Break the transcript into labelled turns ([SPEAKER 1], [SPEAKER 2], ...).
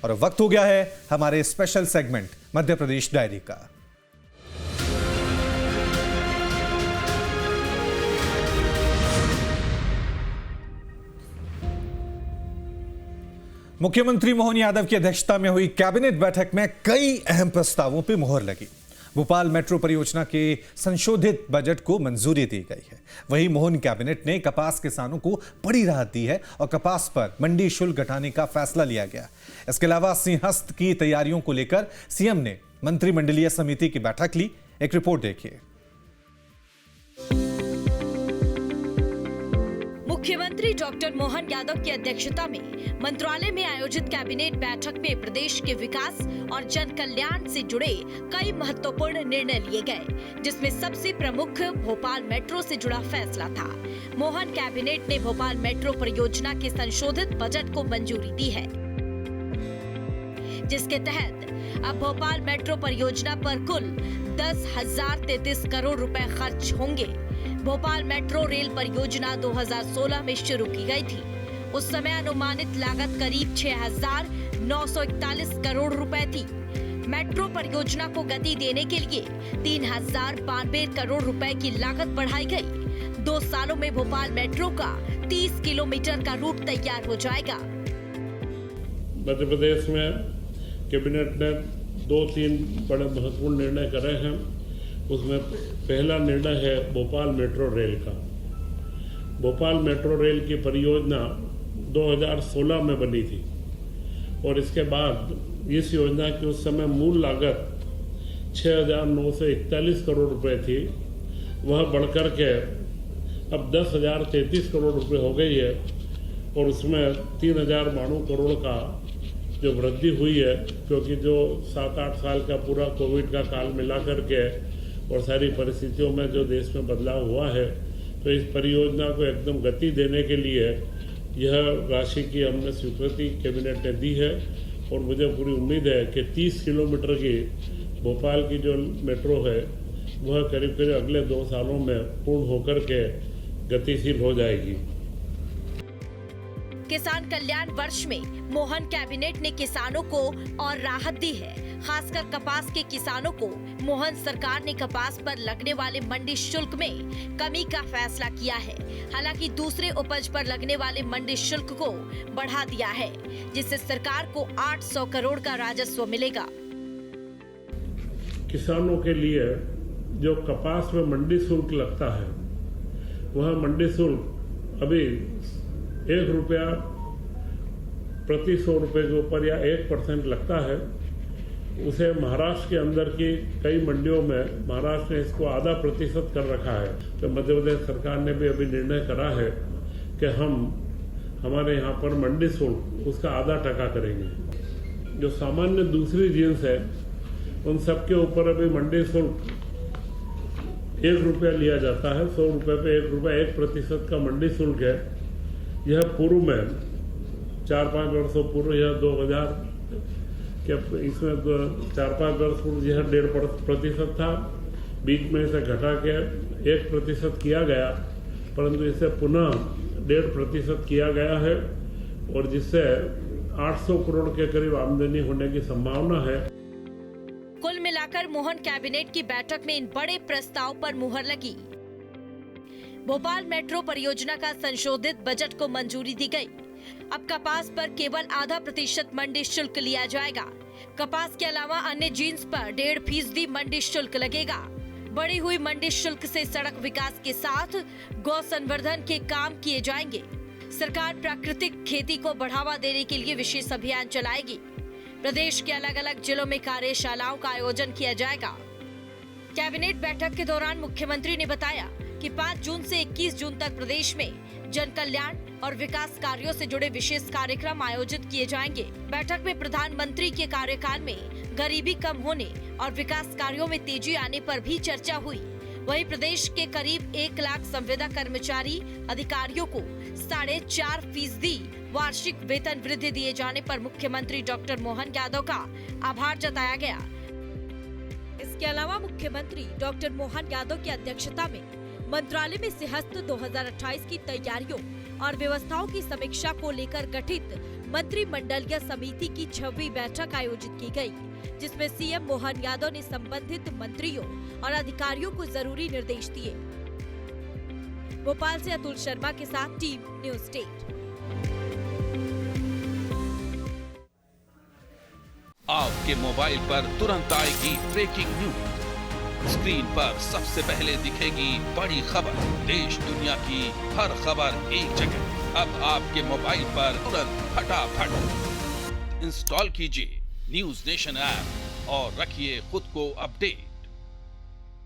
[SPEAKER 1] और वक्त हो गया है हमारे special segment Madhya Pradesh diary का। मुख्यमंत्री मोहन यादव की अध्यक्षता में हुई कैबिनेट बैठक में कई अहम प्रस्तावों पर मुहर लगी। भोपाल मेट्रो परियोजना के संशोधित बजट को मंजूरी दी गई है। वहीं मोहन कैबिनेट ने कपास किसानों को बड़ी राहत दी है और कपास पर मंडी शुल्क घटाने का फैसला लिया गया। इसके अलावा सिंहस्थ की तैयारियों को लेकर सीएम ने मंत्रिमंडलीय समिति की बैठक ली। एक रिपोर्ट देखिए।
[SPEAKER 2] मुख्यमंत्री डॉक्टर मोहन यादव की अध्यक्षता में मंत्रालय में आयोजित कैबिनेट बैठक में प्रदेश के विकास और जन कल्याण से जुड़े कई महत्वपूर्ण निर्णय लिए गए, जिसमें सबसे प्रमुख भोपाल मेट्रो से जुड़ा फैसला था। मोहन कैबिनेट ने भोपाल मेट्रो परियोजना के संशोधित बजट को मंजूरी दी है, जिसके तहत अब भोपाल मेट्रो परियोजना पर कुल 10,033 करोड़ रुपए खर्च होंगे। भोपाल मेट्रो रेल परियोजना 2016 में शुरू की गई थी। उस समय अनुमानित लागत करीब 6,941 करोड़ रुपए थी। मेट्रो परियोजना को गति देने के लिए 3,092 करोड़ रुपए की लागत बढ़ाई गई। 2 सालों में भोपाल मेट्रो का 30 किलोमीटर का रूट तैयार हो जाएगा।
[SPEAKER 3] मध्य प्रदेश में कैबिनेट ने 2-3 बड़े महत्वपूर्ण निर्णय करे हैं। उसमें पहला निर्णय है भोपाल मेट्रो रेल का। भोपाल मेट्रो रेल की परियोजना 2016 में बनी थी और इसके बाद इस योजना की उस समय मूल लागत 6,941 करोड़ रुपए थी। वह बढ़कर के अब 10,033 करोड़ रुपए हो गई है और उसमें 3,092 करोड़ का जो वृद्धि हुई है, क्योंकि जो 7-8 साल का पूरा कोविड का काल मिला करके और सारी परिस्थितियों में जो देश में बदलाव हुआ है, तो इस परियोजना को एकदम गति देने के लिए यह राशि की हमने स्वीकृति कैबिनेट ने दी है और मुझे पूरी उम्मीद है कि 30 किलोमीटर की भोपाल की जो मेट्रो है वह करीब करीब अगले 2 सालों में पूर्ण होकर के गतिशील हो जाएगी।
[SPEAKER 2] किसान कल्याण वर्ष में मोहन कैबिनेट ने किसानों को और राहत दी है। खासकर कपास के किसानों को मोहन सरकार ने कपास पर लगने वाले मंडी शुल्क में कमी का फैसला किया है। हालांकि दूसरे उपज पर लगने वाले मंडी शुल्क को बढ़ा दिया है, जिससे सरकार को 800 करोड़ का राजस्व मिलेगा।
[SPEAKER 3] किसानों के लिए जो कपास में मंडी शुल्क लगता है, वह मंडी शुल्क अभी 1 रुपया प्रति 100 रुपये के ऊपर या 1% लगता है। उसे महाराष्ट्र के अंदर की कई मंडियों में महाराष्ट्र ने इसको आधा प्रतिशत कर रखा है। तो मध्य प्रदेश सरकार ने भी अभी निर्णय करा है कि हम हमारे यहाँ पर मंडी शुल्क उसका आधा टका करेंगे। जो सामान्य दूसरी जींस है उन सब के ऊपर अभी मंडी शुल्क 1 रुपया लिया जाता है। 100 रुपये पे 1 रुपया 1% का मंडी शुल्क है। यह पूर्व में 4-5 वर्षों पूर्व यह 2000 के इसमें 4-5 वर्ष पूर्व यह 1.5% था। बीच में इसे घटा के 1% किया गया, परंतु इसे पुनः 1.5% किया गया है और जिससे 800 करोड़ के करीब आमदनी होने की संभावना है।
[SPEAKER 2] कुल मिलाकर मोहन कैबिनेट की बैठक में इन बड़े प्रस्ताव पर मुहर लगी। भोपाल मेट्रो परियोजना का संशोधित बजट को मंजूरी दी गई। अब कपास पर केवल 0.5% मंडी शुल्क लिया जाएगा। कपास के अलावा अन्य जींस पर 1.5% मंडी शुल्क लगेगा। बढ़ी हुई मंडी शुल्क से सड़क विकास के साथ गौ संवर्धन के काम किए जाएंगे। सरकार प्राकृतिक खेती को बढ़ावा देने के लिए विशेष अभियान चलाएगी। प्रदेश के अलग अलग जिलों में कार्यशालाओं का आयोजन किया जाएगा। कैबिनेट बैठक के दौरान मुख्यमंत्री ने बताया कि 5 जून से 21 जून तक प्रदेश में जन कल्याण और विकास कार्यों से जुड़े विशेष कार्यक्रम आयोजित किए जाएंगे। बैठक में प्रधानमंत्री के कार्यकाल में गरीबी कम होने और विकास कार्यों में तेजी आने पर भी चर्चा हुई। वहीं प्रदेश के करीब 1 लाख संविदा कर्मचारी अधिकारियों को 4.5% वार्षिक वेतन वृद्धि दिए जाने पर मुख्यमंत्री डॉक्टर मोहन यादव का आभार जताया गया। इसके अलावा मुख्यमंत्री डॉक्टर मोहन यादव की अध्यक्षता में मंत्रालय में सिंहस्थ 2028 की तैयारियों और व्यवस्थाओं की समीक्षा को लेकर गठित मंत्रिमंडलीय समिति की 6वीं बैठक आयोजित की गई, जिसमें सीएम मोहन यादव ने संबंधित मंत्रियों और अधिकारियों को जरूरी निर्देश दिए। भोपाल से अतुल शर्मा के साथ टीम न्यूज स्टेट।
[SPEAKER 4] आपके मोबाइल पर तुरंत आएगी ब्रेकिंग न्यूज। स्क्रीन पर सबसे पहले दिखेगी बड़ी खबर। देश दुनिया की हर खबर एक जगह। अब आपके मोबाइल पर तुरंत फटाफट इंस्टॉल कीजिए न्यूज नेशन ऐप और रखिए खुद को अपडेट।